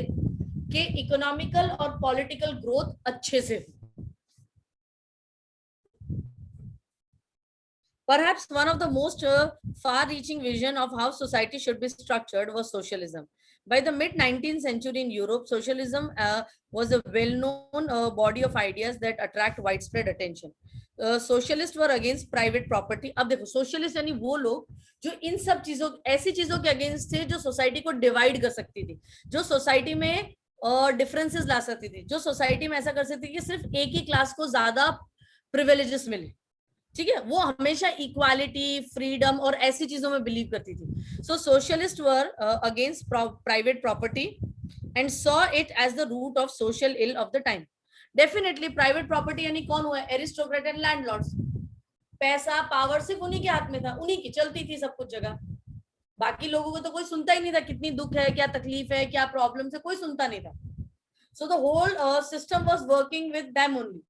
कि इकोनॉमिकल और पॉलिटिकल ग्रोथ अच्छे से हो. Perhaps one of the most far-reaching vision of how society should be structured was socialism. By the mid-19th century in Europe, socialism was a well-known body of ideas that attract widespread attention. Socialists were against private property. अब देखो, socialist यानी वो लोग जो इन सब चीजों, ऐसी चीजों के अगेंस्ट थे जो सोसाइटी को डिवाइड कर सकती थी, जो सोसाइटी में डिफरेंसेस ला सकती थी, जो सोसाइटी में ऐसा कर सकती थी कि सिर्फ एक ही क्लास को ज्यादा प्रिविलेजेस मिले. ठीक है, वो हमेशा इक्वालिटी, फ्रीडम और ऐसी चीजों में बिलीव करती थी. So socialist were against private property and saw it as the root of social ill of the time. Definitely private property यानी कौन हुआ, एरिस्टोक्रेट एंड लैंडलॉर्ड्स. पैसा, पावर सिर्फ उन्हीं के हाथ में था, उन्हीं की चलती थी सब कुछ जगह. बाकी लोगों को तो कोई सुनता ही नहीं था, कितनी दुख है, क्या तकलीफ है, क्या प्रॉब्लम है, कोई सुनता नहीं था. So the whole system was working with them only.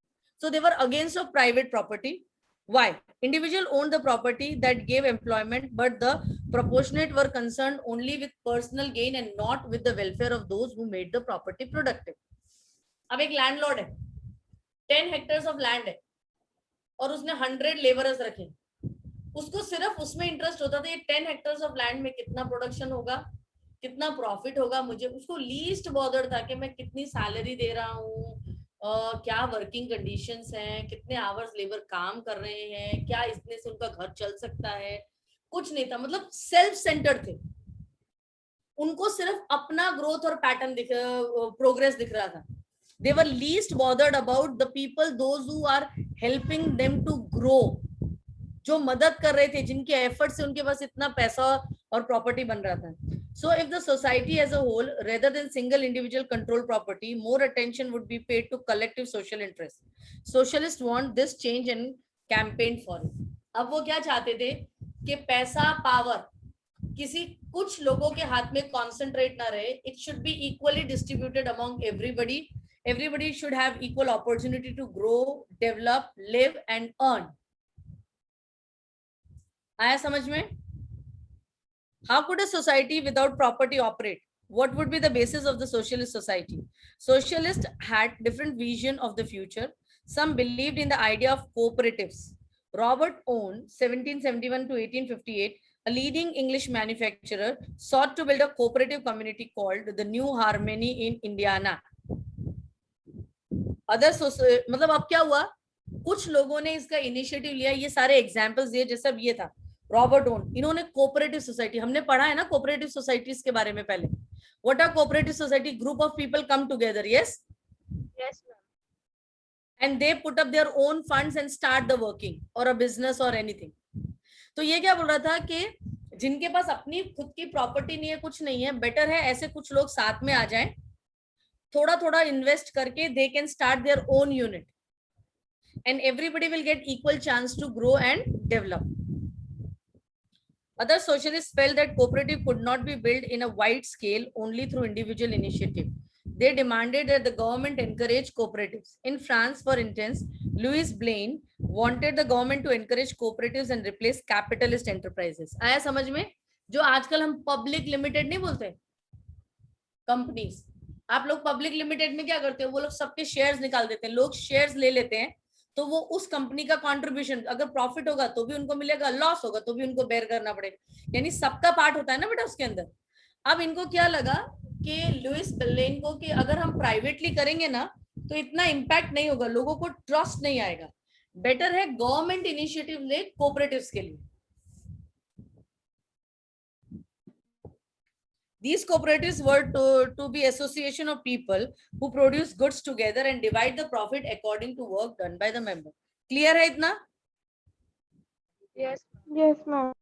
So they were against of private property. Why? Individual owned the property that gave employment, but the proportionate were concerned only with personal gain and not with the welfare of those who made the property productive. अब एक landlord है, 10 hectares of land है और उसने 100 labourers रखे, उसको सिर्फ उसमें इंटरेस्ट होता था ये 10 हेक्टेयर्स ऑफ लैंड में कितना प्रोडक्शन होगा, कितना प्रॉफिट होगा मुझे, उसको लीस्ट बॉदर था कि मैं कितनी सैलरी दे रहा हूँ, क्या वर्किंग कंडीशंस हैं, कितने आवर्स लेबर काम कर रहे हैं, क्या इसमें से उनका घर चल सकता है, कुछ नहीं था. मतलब सेल्फ सेंटर्ड थे, उनको सिर्फ अपना ग्रोथ और पैटर्न प्रोग्रेस दिख रहा था. They were least bothered about the people, those who are helping them to grow, जो मदद कर रहे थे, जिनके एफर्ट से उनके पास इतना पैसा और प्रॉपर्टी बन रहा था. So if the society as a whole, rather than single individual control property, more attention would be paid to collective social interest. Socialists want this change and campaign for it. अब वो क्या चाहते थे कि पैसा, पावर किसी कुछ लोगों के हाथ में कॉन्सेंट्रेट ना रहे. It should be equally distributed among everybody. Everybody should have equal opportunity to grow, develop, live and earn. आया समझ में? How could a society without property operate? What would be the basis of the socialist society? Socialists had different vision of the future. Some believed in the idea of cooperatives. Robert Owen, 1771 to 1858, a leading English manufacturer, sought to build a cooperative community called the New Harmony in Indiana. मतलब अब क्या हुआ, कुछ लोगों ने इसका initiative लिया. ये सारे एग्जांपल्स दिए, जैसे अब ये था रॉबर्ट ओन, इन्होंने कोऑपरेटिव सोसाइटी, हमने पढ़ा है ना कोऑपरेटिव सोसाइटीज के बारे में पहले. What are cooperative society? Group of people come together. Yes Yes, ma'am. And they put up their own funds and start the working और अ बिजनेस और एनीथिंग. तो ये क्या बोल रहा था कि जिनके पास अपनी खुद की प्रॉपर्टी नहीं है, कुछ नहीं है, बेटर है ऐसे कुछ लोग साथ में आ जाएं, थोड़ा थोड़ा इन्वेस्ट करके they can start their own unit and everybody will get equal chance to grow and develop. Other socialists felt that cooperative could not be built in a wide scale only through individual initiative. They demanded that the government encourage cooperatives. In France, for instance, Louis Blaine wanted the government to encourage cooperatives and replace capitalist enterprises. आया समझ में? जो आजकल हम public limited नहीं बोलते, companies, आप लोग पब्लिक लिमिटेड में क्या करते हो, वो लोग सबके शेयर्स निकाल देते हैं, लोग शेयर्स ले लेते हैं, तो वो उस कंपनी का कंट्रीब्यूशन, अगर प्रॉफिट होगा तो भी उनको मिलेगा, लॉस होगा तो भी उनको बेयर करना पड़ेगा, यानी सबका पार्ट होता है ना बेटा उसके अंदर. अब इनको क्या लगा कि लुइस ब्लेन को कि अगर हम प्राइवेटली करेंगे ना तो इतना इम्पैक्ट नहीं होगा, लोगों को ट्रस्ट नहीं आएगा, बेटर है गवर्नमेंट इनिशिएटिव ले कोऑपरेटिव्स के लिए. These cooperatives were to be association of people who produce goods together and divide the profit according to work done by the member. Clear है इतना? Yes. Yes, ma'am.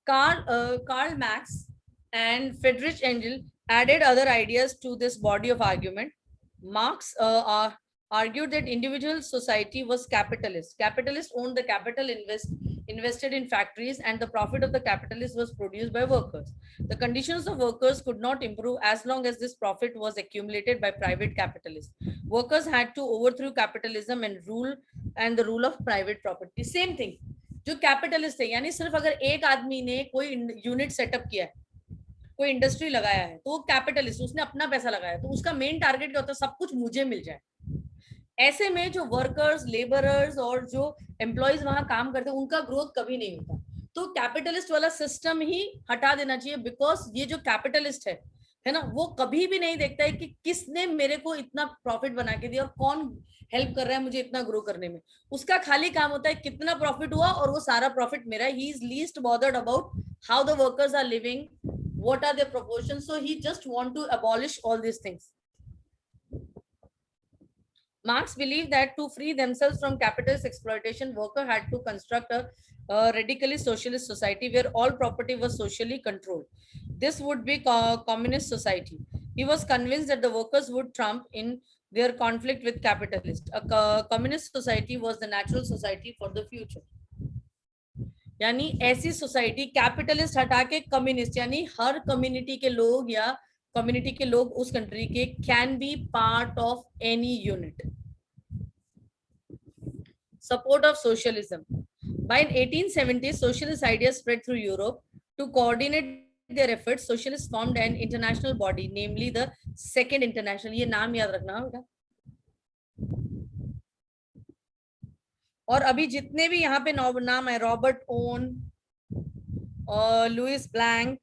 Karl Marx and Friedrich Engels added other ideas to this body of argument. Marx argued that individual society was capitalist. Capitalists owned the capital invested in factories, and the profit of the capitalist was produced by workers. The conditions of workers could not improve as long as this profit was accumulated by private capitalists. Workers had to overthrow capitalism and the rule of private property. Same thing. जो capitalist है, यानी सिर्फ अगर एक आदमी ने कोई unit setup किया है, कोई इंडस्ट्री लगाया है, तो वो कैपिटलिस्ट, उसने अपना पैसा लगाया, तो उसका मेन टारगेट क्या होता है, सब कुछ मुझे मिल जाए. ऐसे में जो वर्कर्स, लेबरर्स और जो एम्प्लॉयज वहां काम करते हैं, उनका ग्रोथ कभी नहीं होता. तो कैपिटलिस्ट वाला सिस्टम ही हटा देना चाहिए, बिकॉज ये जो कैपिटलिस्ट है ना, वो कभी भी नहीं देखता है कि किसने मेरे को इतना प्रॉफिट बना के दिया और कौन हेल्प कर रहा है मुझे इतना ग्रो करने में. उसका खाली काम होता है कितना प्रॉफिट हुआ और वो सारा प्रॉफिट मेरा. He is least bothered about how the workers are living, what are their proportions. So he just want to abolish all these things. Marx believed that to free themselves from capitalist exploitation, worker had to construct a radically socialist society where all property was socially controlled. This would be communist society. He was convinced that the workers would trump in their conflict with capitalists. A communist society was the natural society for the future. यानी ऐसी society, capitalist हटा के communist, यानी हर community के लोग या community के लोग उस कंट्री के can be part of any unit. Support of socialism. By 1870s, socialist ideas spread through Europe. To coordinate their efforts, socialists formed an international body, namely the Second International. ये नाम याद रखना बेटा. और अभी जितने भी यहाँ पे नाम है, Robert Owen, Louis Blanc,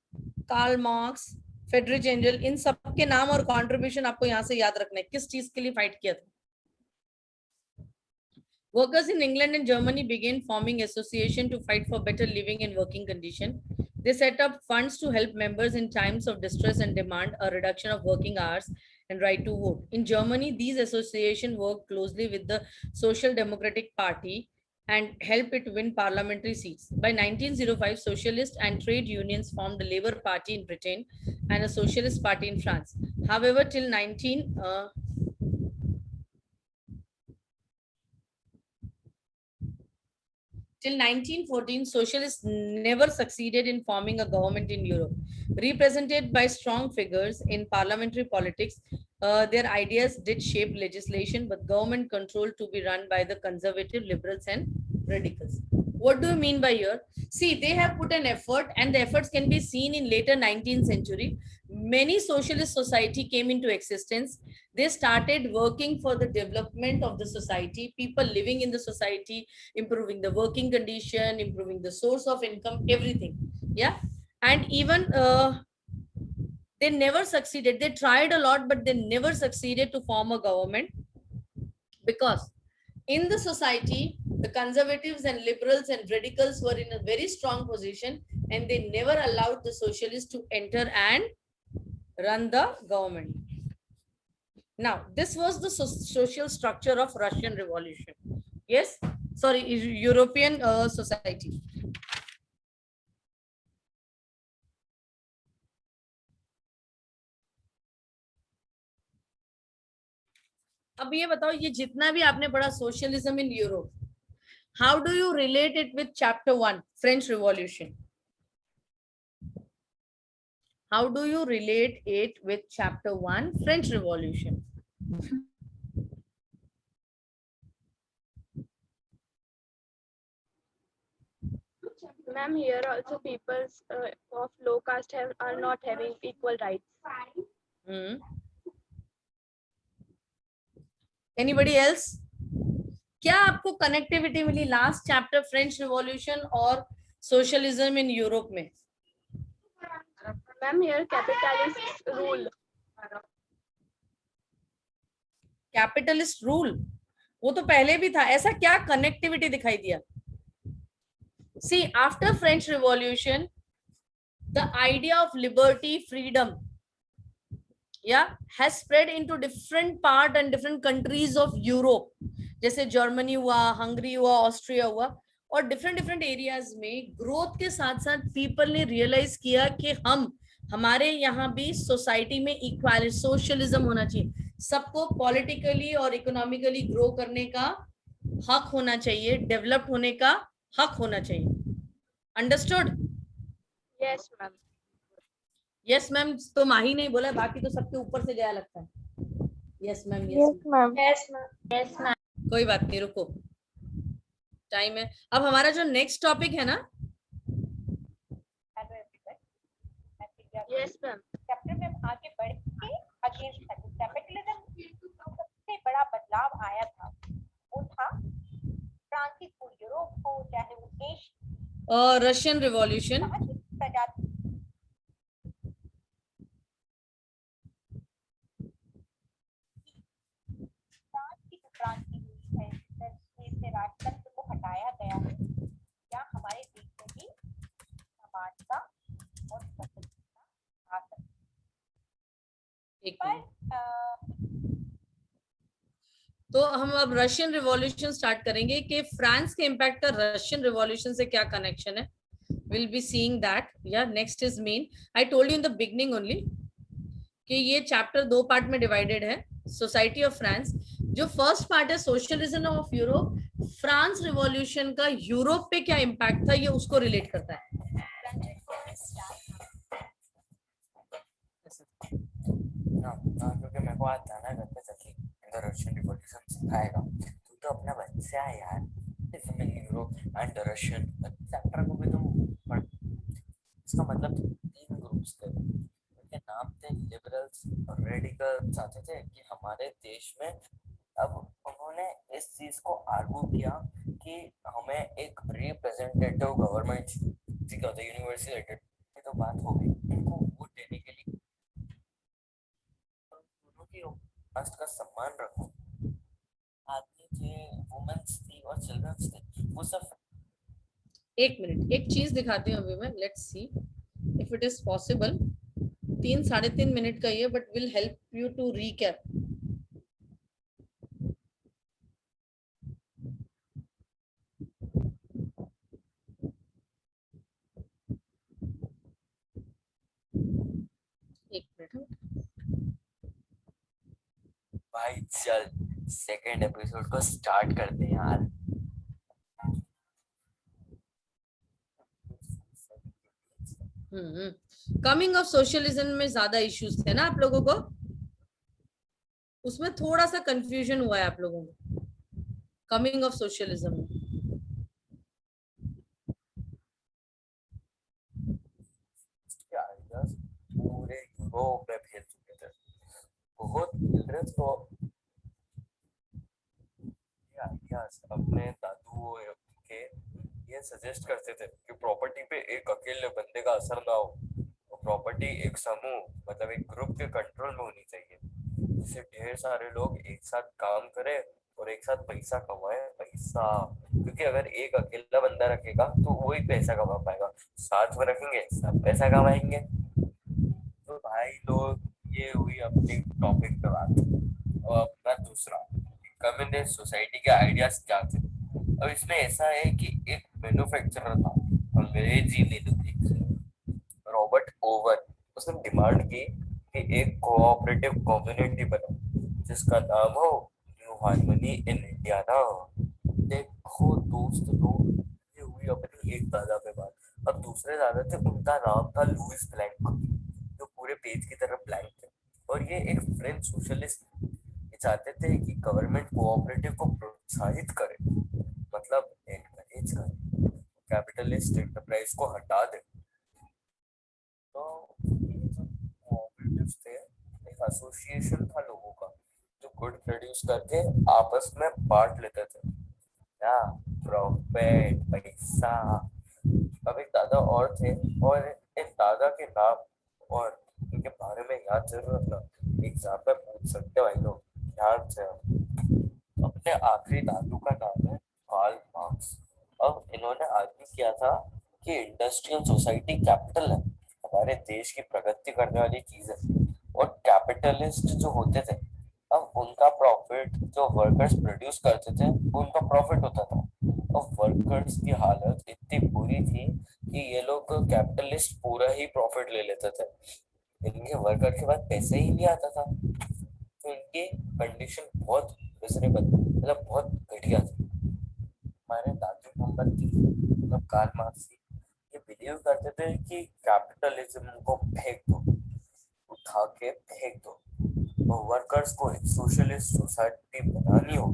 Karl Marx, Friedrich Engels, इन सब के नाम और कंट्रीब्यूशन आपको यहाँ से याद रखना है, किस चीज के लिए फाइट किया था. Workers in England and Germany began forming association to fight for better living and working condition. They set up funds to help members in times of distress and demand a reduction of working hours and right to vote. In Germany, these associations worked closely with the Social Democratic Party and helped it win parliamentary seats. By 1905, socialists and trade unions formed the Labour Party in Britain and a Socialist Party in France. However, till 1914, socialists never succeeded in forming a government in Europe. Represented by strong figures in parliamentary politics, their ideas did shape legislation, but government control to be run by the conservative, liberals, and radicals. What do you mean by here? See, they have put an effort, and the efforts can be seen in later 19th century. Many socialist society came into existence. They started working for the development of the society, people living in the society, improving the working condition, improving the source of income, everything. Yeah. And even they never succeeded. They tried a lot, but they never succeeded to form a government, because in the society, the conservatives and liberals and radicals were in a very strong position, and they never allowed the socialists to enter and run the government. Now, this was the social structure of Russian Revolution. Yes, sorry, European society. अब ये बताओ, ये जितना भी आपने पढ़ा socialism in Europe, how do you relate it with chapter 1 French revolution? How do you relate it with chapter 1 French Revolution? Ma'am, here also people of low caste are not having equal rights. Anybody else? क्या आपको connectivity मिली last chapter French revolution और socialism in Europe में? Ma'am, here capitalist rule. Capitalist rule वो तो पहले भी था, ऐसा क्या कनेक्टिविटी दिखाई दिया? See, after French Revolution, the idea of liberty, freedom, yeah, has spread into different part and different countries of Europe. जैसे जर्मनी हुआ, हंगरी हुआ, ऑस्ट्रिया हुआ, और डिफरेंट एरियाज में ग्रोथ के साथ साथ पीपल ने रियलाइज किया कि हमारे यहाँ भी सोसाइटी में इक्वालिटी, सोशलिज्म होना चाहिए, सबको पॉलिटिकली और इकोनॉमिकली ग्रो करने का हक होना चाहिए, डेवलप होने का हक होना चाहिए. Understood? Yes ma'am. Yes ma'am तो माही नहीं बोला, बाकी तो सबके ऊपर से गया लगता है. Yes ma'am. Yes ma'am. Yes ma'am. Yes ma'am. कोई बात नहीं, रुको, टाइम है. अब हमारा जो नेक्स्ट टॉपिक है ना, यस मैम, चैप्टर में आगे बढ़ के अगेंस्ट कैपिटलिज्म सबसे बड़ा बदलाव आया था वो था फ्रांसीसी को, यूरोप को, चाहे वो एशिया, रशियन रिवॉल्यूशन. क्रांति हुई है से राजतंत्र को हटाया गया है, या हमारे देश में भी समानता और स्वतंत्रता आ सकती है. तो हम अब रशियन रिवॉल्यूशन स्टार्ट करेंगे कि फ्रांस के इम्पैक्ट का रशियन रिवॉल्यूशन से क्या कनेक्शन है. Will be seeing that. Yeah next is main. I told you in the beginning only कि ये चैप्टर 2 पार्ट में डिवाइडेड है. सोसाइटी ऑफ फ्रांस, जो फर्स्ट पार्ट है socialism of Europe, France revolution का यूरोप पे क्या इम्पैक्ट था ये उसको रिलेट करता है. क्योंकि मेरे को आज जाना है घर पे, चल रशियन रिवॉल्यूशन सिखाएगा. तू तो अपना बच्चा है यार, communism in Europe and Russian chapter को भी तुम पढ़। इसका मतलब 3 ग्रुप्स थे, उनके नाम थे लिबरल्स और रेडिकल। चाहते थे कि हमारे देश में, अब उन्होंने इस चीज को आर्गू किया कि हमें एक रिप्रेजेंटेटिव गवर्नमेंट, ठीक है, यूनिवर्सिटी तो बात हो गई, इनको वोट देने के लिए दोनों की कास्ट का सम्मान रखो। आदमी थे, वुमेन्स थी और चिल्ड्रंस थे, वो सब। एक मिनट, एक चीज दिखाती हूँ अभी मैं, let's see if it is possible. 3-3.5 minute का ये, but will help you to recap. एक मिनट भाई चल सेकेंड एपिसोड को स्टार्ट करते हैं यार। कमिंग ऑफ सोशलिज्म में ज्यादा इश्यूज थे ना आप लोगों को, उसमें थोड़ा सा कंफ्यूजन हुआ है आप लोगों को कमिंग ऑफ सोशलिज्म में। पूरे यूरोप में फैल चुके थे, बहुत चिल्ड्रंस को आइडियाज अपने दादुओं के ये सजेस्ट करते थे कि प्रॉपर्टी पे एक अकेले बंदे का असर ना हो, और प्रॉपर्टी एक समूह मतलब एक ग्रुप के कंट्रोल में होनी चाहिए, जिससे ढेर सारे लोग एक साथ काम करें और एक साथ पैसा कमाए। पैसा, क्योंकि अगर एक अकेला बंदा रखेगा तो वो ही पैसा कमा पाएगा, साथ में रखेंगे सब पैसा कमाएंगे। तो भाई लोग, ये हुई अपनी टॉपिक पे बात। और अपना दूसरा, कम्युनिस्ट सोसाइटी के आइडियाज क्या थे। अब इसमें ऐसा है कि एक मैन्युफैक्चरर था, अंग्रेजी मैन्युफैक्चरर रॉबर्ट ओवन, उसने डिमांड की कि एक कोऑपरेटिव कम्युनिटी बने जिसका नाम हो न्यू हार्मनी इन इंडियाना। देखो दोस्त लोग, ये हुई अपनी एक दादा पे बात। अब दूसरे दादा थे, उनका नाम था लुइस ब्लैंक, जो पूरे पेज की तरफ ब्लैंक थे, और ये एक फ्रेंच सोशलिस्ट। ये चाहते थे कि गवर्नमेंट कोऑपरेटिव को प्रोत्साहित करे, मतलब एनकरेज करे, कैपिटलिस्ट एंटरप्राइज को हटा दे। तो ये जो कोऑपरेटिव्स थे, एक एसोसिएशन था लोगों का जो गुड प्रोड्यूस करके आपस में बांट लेते थे, क्या प्रॉफिट, पैसा। अब एक दादा और थे, और इन दादा के नाम और इनके बारे में याद जरूर रखना, एग्जाम में पूछ सकते हो भाई लोग, ध्यान से। अपने आखिरी दादू का नाम है कार्ल मार्क्स। अब इन्होंने आर्ग्यू किया था कि इंडस्ट्रियल सोसाइटी कैपिटल है, हमारे देश की प्रगति करने वाली चीज है, और कैपिटलिस्ट जो होते थे, अब उनका प्रॉफिट जो वर्कर्स प्रोड्यूस करते थे उनका प्रॉफिट होता था। और वर्कर्स की हालत इतनी बुरी थी कि ये लोग कैपिटलिस्ट पूरा ही प्रॉफिट ले लेते थे, इनके वर्कर के पास पैसे ही नहीं आता था। तो इनकी कंडीशन बहुत मिजरेबल, मतलब बहुत घटिया थी। हमारे दादू नंबर 3 मतलब कार्ल मार्क्स ये बिलीव करते थे कि कैपिटलिज्म को फेंक दो, उठा के फेंक दो, और वर्कर्स को एक सोशलिस्ट सोसाइटी बनानी हो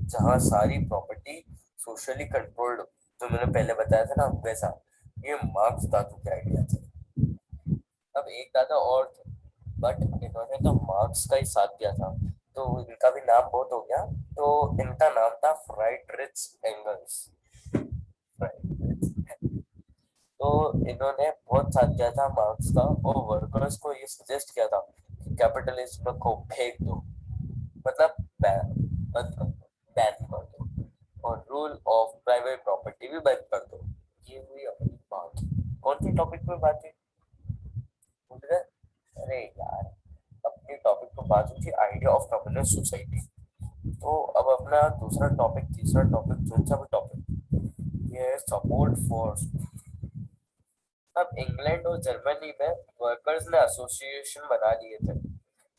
जहाँ सारी प्रॉपर्टी सोशली कंट्रोल्ड हो, जो मैंने पहले बताया था ना वैसा। ये मार्क्स दादू के आइडिया थे। अब एक दादा और थे, बट इन्होंने तो मार्क्स का ही साथ दिया था, तो इनका भी नाम बहुत हो गया। तो इनका नाम था फ्राइडरिच एंगल्स। तो इन्होंने बहुत साथ दिया था मार्क्स का, और वर्कर्स को ये सजेस्ट किया था कि कैपिटलिज्म को फेंक दो, मतलब बैन कर दो, और रूल ऑफ प्राइवेट प्रॉपर्टी भी बैन कर दो। ये हुई अपनी बात। कौन सी टॉपिक पे बात हुई? अरे यार, अपनी टॉपिक पे बात हुई थी आइडिया ऑफ कम्युनिस्ट सोसाइटी। तो अब अपना दूसरा टॉपिक, तीसरा टॉपिक, चौथा भी टॉपिक, ये है सपोर्ट फॉर। अब इंग्लैंड और जर्मनी में वर्कर्स ने एसोसिएशन बना लिए थे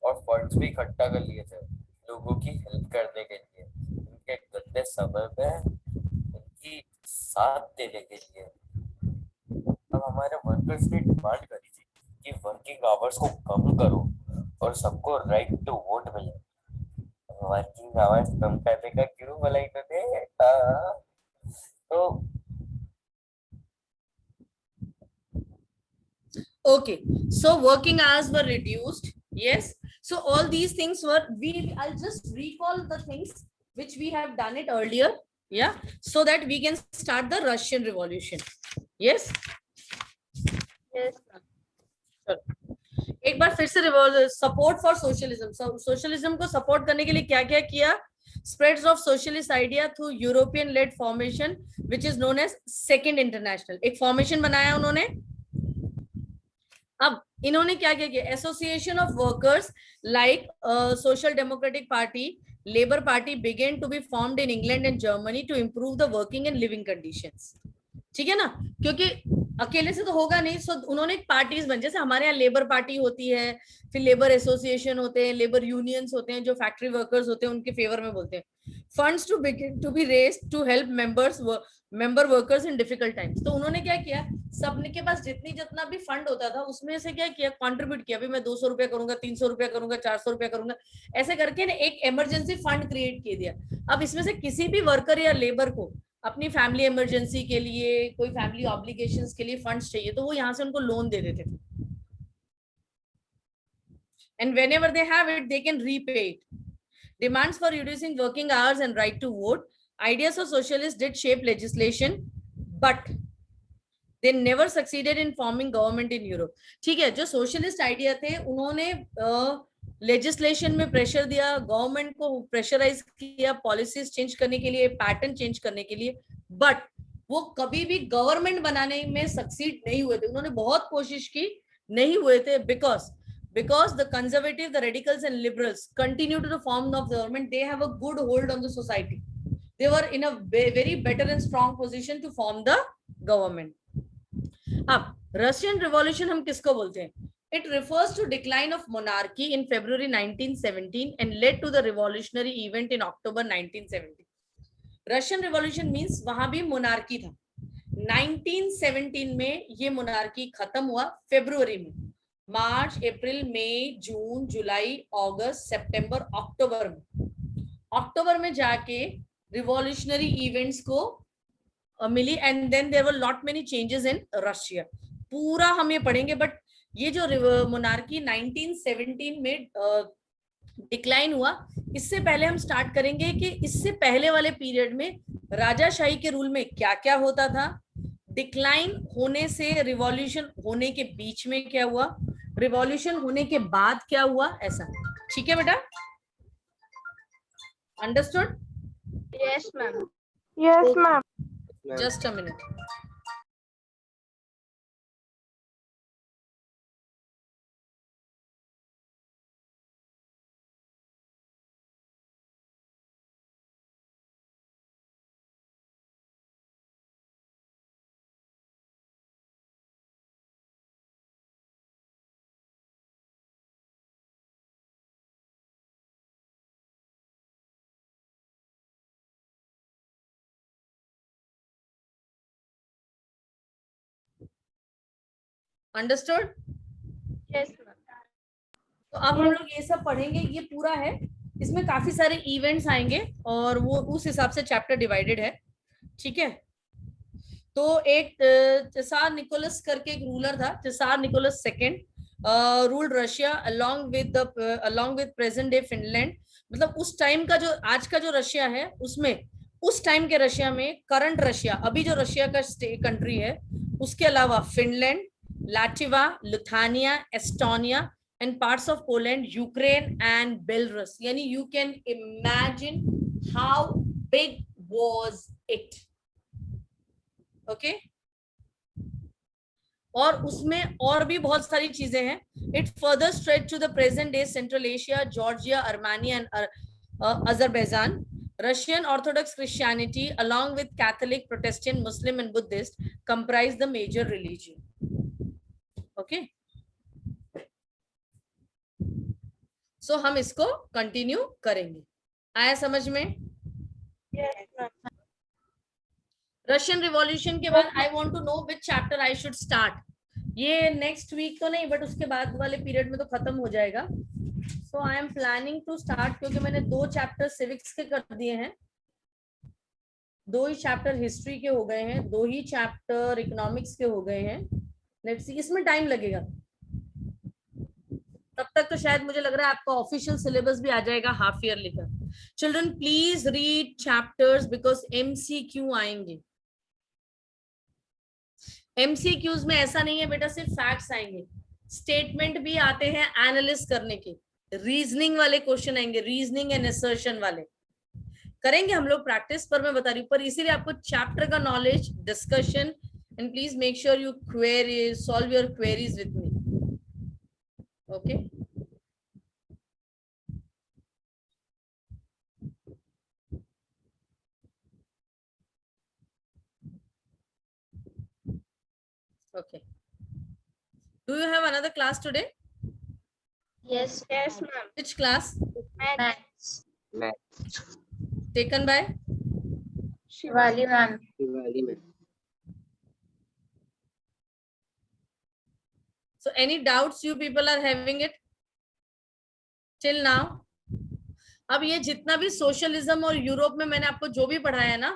और फंड्स भी इकट्ठा कर लिए थे लोगों की हेल्प करने के लिए, उनके गंदे समय में उनकी साथ देने के लिए। अब हमारे वर्कर्स ने डिमांड करी थी कि वर्किंग आवर्स को कम करो और सबको राइट टू वोट मिले। वर्किंग आवर्स कम करने का क्यों बोला इन्होंने? Okay, so working hours were reduced. Yes. So all these things were, I'll just recall the things which we have done it earlier. Yeah. So that we can start the Russian Revolution. Yes. Yes. एक बार फिर से support for socialism, socialism को support करने के लिए क्या क्या किया? Spreads of socialist idea through European led formation which is known as second international, एक फॉर्मेशन बनाया उन्होंने। अब इन्होंने क्या क्या किया? Association of workers like Social Democratic Party, Labour Party began to be formed in England and Germany to improve the working and living conditions. ठीक है ना, क्योंकि अकेले से तो होगा नहीं। सो उन्होंने पार्टीज बन, जैसे हमारे यहाँ लेबर पार्टी होती है, फिर लेबर एसोसिएशन होते हैं, लेबर यूनियंस होते हैं, जो फैक्ट्री वर्कर्स होते हैं उनके फेवर में बोलते हैं। Funds to be raised to help member workers in difficult times. तो उन्होंने क्या किया, सबने के पास जितना भी फंड होता था उसमें से क्या किया, कंट्रीब्यूट किया। मैं 200 रुपया करूंगा, 300 रुपया करूंगा, 400 रुपया करूंगा, ऐसे करके एक इमरजेंसी फंड क्रिएट किया दिया। अब इसमें से किसी भी वर्कर या लेबर को अपनी फैमिली इमरजेंसी के लिए, कोई फैमिली ऑब्लिगेशंस के लिए फंड्स चाहिए, तो वो यहाँ से उनको लोन दे देते थे। And whenever they have it, they can repay it. Demands for reducing working hours and right to vote. Ideas of socialists did shape legislation, but they never succeeded in forming government in Europe. ठीक है, जो socialist idea थे उन्होंने legislation में pressure दिया, government को pressurise किया policies change करने के लिए, पैटर्न चेंज करने के लिए, बट वो कभी भी गवर्नमेंट बनाने में सक्सीड नहीं हुए थे। उन्होंने बहुत कोशिश की, नहीं हुए थे, because the conservative, the radicals and liberals continue to form of the government. They have a good hold on the society. They were in a very better and strong position to form the government. अब Russian revolution हम किसको बोलते हैं? It refers to decline of monarchy in February 1917 and led to the revolutionary event in October 1917. Russian Revolution means वहां भी monarchy था। 1917 में ये मोनार्की खत्म हुआ, फेब्रुवरी में। मार्च, अप्रैल, मई, जून, जुलाई, अगस्त, सितंबर, अक्टूबर में जाके रिवॉल्यूशनरी इवेंट्स को मिली, and then there were lot many changes in Russia. पूरा हम ये पढ़ेंगे, बट ये जो मोनार्की 1917 में डिक्लाइन हुआ, इससे पहले हम स्टार्ट करेंगे कि इससे पहले वाले पीरियड में राजाशाही के रूल में क्या क्या होता था, डिक्लाइन होने से रिवॉल्यूशन होने के बीच में क्या हुआ, रिवॉल्यूशन होने के बाद क्या हुआ, ऐसा। ठीक है बेटा, understood? Yes, ma'am. Yes, ma'am. Just a minute. Understood? Yes, ma'am. तो अब हम लोग ये सब पढ़ेंगे, ये पूरा है, इसमें काफी सारे इवेंट्स आएंगे और वो उस हिसाब से चैप्टर डिवाइडेड है। ठीक है, तो एक चेसार निकोलस करके एक रूलर था, tsar Nicholas second, ruled Russia along with present day Finland. मतलब उस टाइम का जो आज का जो रशिया है, उसमें उस टाइम के रशिया में, करंट रशिया, अभी जो रशिया का कंट्री है, उसके अलावा Finland, Latvia, Lithuania, Estonia and parts of Poland, Ukraine and Belarus. यानी you can imagine how big was it. Okay? और उसमें और भी बहुत सारी चीजें हैं। It further stretched to the present day Central Asia, Georgia, Armenia and Azerbaijan. Russian Orthodox Christianity along with Catholic, Protestant, Muslim and Buddhist comprise the major religion. Okay? So हम इसको कंटिन्यू करेंगे। आया समझ में? रशियन रिवॉल्यूशन के बाद I want to know which chapter I should start. ये next week तो नहीं, बट उसके बाद वाले पीरियड में तो खत्म हो जाएगा। So I am planning to start, क्योंकि मैंने 2 चैप्टर सिविक्स के कर दिए हैं, 2 ही चैप्टर हिस्ट्री के हो गए हैं, 2 ही चैप्टर इकोनॉमिक्स के हो गए हैं, लेट्स सी, इसमें टाइम लगेगा, तब तक तो शायद मुझे लग रहा है आपका ऑफिशियल सिलेबस भी आ जाएगा हाफ ईयरली का। Children please read chapters because MCQ आएंगे। एमसीक्यूज में ऐसा नहीं है बेटा सिर्फ फैक्ट्स आएंगे, स्टेटमेंट भी आते हैं एनालिसिस करने के, रीजनिंग वाले क्वेश्चन आएंगे, रीजनिंग एंड असर्शन वाले करेंगे हम लोग प्रैक्टिस, पर मैं बता रही हूँ, पर इसीलिए आपको चैप्टर का knowledge, discussion, and please make sure you query solve your queries with me. Okay okay, do you have another class today? Yes, ma'am. Which class? Maths. Math. Taken by Shivali ma'am. Shivali ma'am. so any doubts you people are having it till now? अब ये जितना भी socialism और Europe में मैंने आपको जो भी पढ़ाया ना,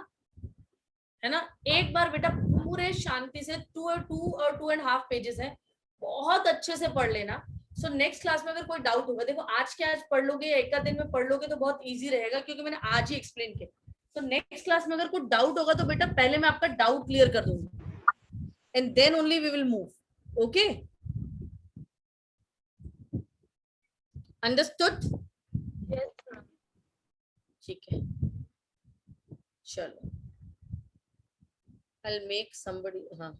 है ना, एक बार बेटा पूरे शांति से 2 और 2.5 पेजेस है, बहुत अच्छे से पढ़ लेना। सो नेक्स्ट क्लास में अगर कोई डाउट होगा, देखो आज के आज पढ़ लोगे या एक आध दिन में पढ़ लोगे तो बहुत इजी रहेगा, क्योंकि मैंने आज ही एक्सप्लेन किया। तो नेक्स्ट क्लास में अगर कोई डाउट होगा तो बेटा पहले मैं आपका डाउट क्लियर कर दूंगी, and then only we will move. Okay, understood? Yes, ma'am. ठीक है, चलो I'll make somebody, हाँ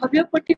अवयव पट्टी